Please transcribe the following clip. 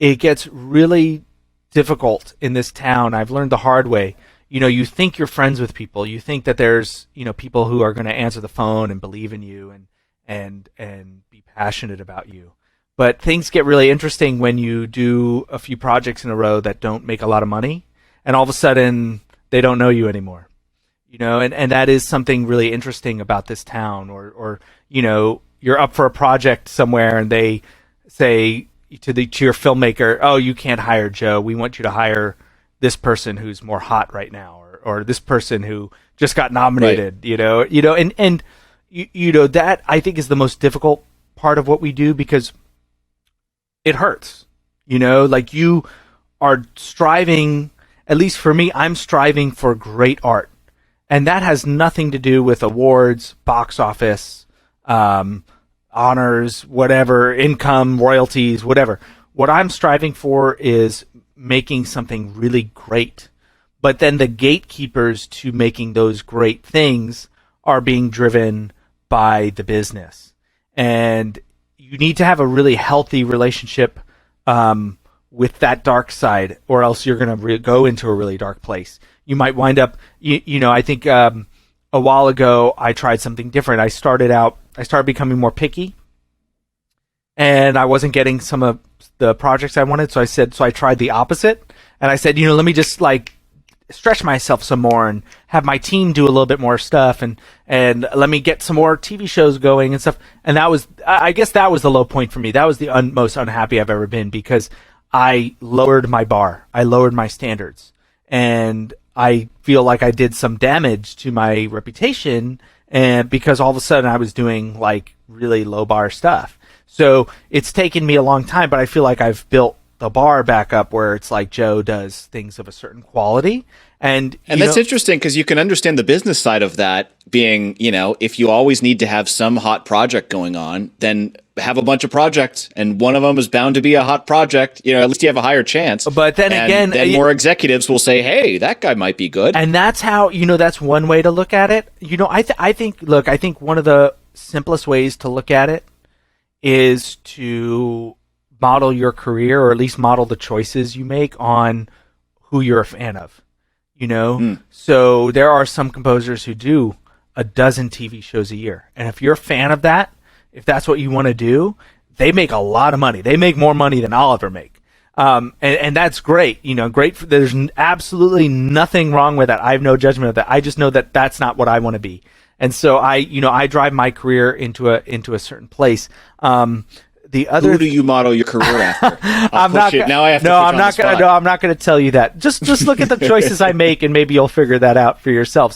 it gets really difficult in this town. I've learned the hard way. You think you're friends with people. You think that there's, people who are going to answer the phone and believe in you and be passionate about you. But things get really interesting when you do a few projects in a row that don't make a lot of money, and all of a sudden they don't know you anymore. And that is something really interesting about this town. Or you're up for a project somewhere and they say to your filmmaker, "Oh, you can't hire Joe. We want you to hire this person who's more hot right now, or this person who just got nominated." Right. And that I think is the most difficult part of what we do, because it hurts. Like, you are striving, at least for me, I'm striving for great art. And that has nothing to do with awards, box office, honors, whatever, income, royalties, whatever. What I'm striving for is making something really great. But then the gatekeepers to making those great things are being driven by the business. And you need to have a really healthy relationship with that dark side, or else you're going to go into a really dark place. You might wind up, I think a while ago I tried something different. I started becoming more picky, and I wasn't getting some of the projects I wanted. So I tried the opposite, and I said, let me just stretch myself some more and have my team do a little bit more stuff, and let me get some more TV shows going and stuff. And I guess that was the low point for me. That was the most unhappy I've ever been, because I lowered my bar. I lowered my standards. And I feel like I did some damage to my reputation, and because all of a sudden I was doing really low bar stuff. So it's taken me a long time, but I feel like I've built the bar back up where it's like Joe does things of a certain quality. And that's interesting, because you can understand the business side of that being, if you always need to have some hot project going on, then have a bunch of projects, and one of them is bound to be a hot project. At least you have a higher chance. But then again, more executives will say, "Hey, that guy might be good." And that's how, that's one way to look at it. I think one of the simplest ways to look at it is to model your career, or at least model the choices you make, on who you're a fan of. So there are some composers who do a dozen TV shows a year, and if you're a fan of that, if that's what you want to do, they make a lot of money. They make more money than I'll ever make. And that's great. Great. There's absolutely nothing wrong with that. I have no judgment of that. I just know that that's not what I want to be. And so I drive my career into a certain place. Who do you model your career after? I'm not going to tell you that. Just look at the choices I make, and maybe you'll figure that out for yourselves.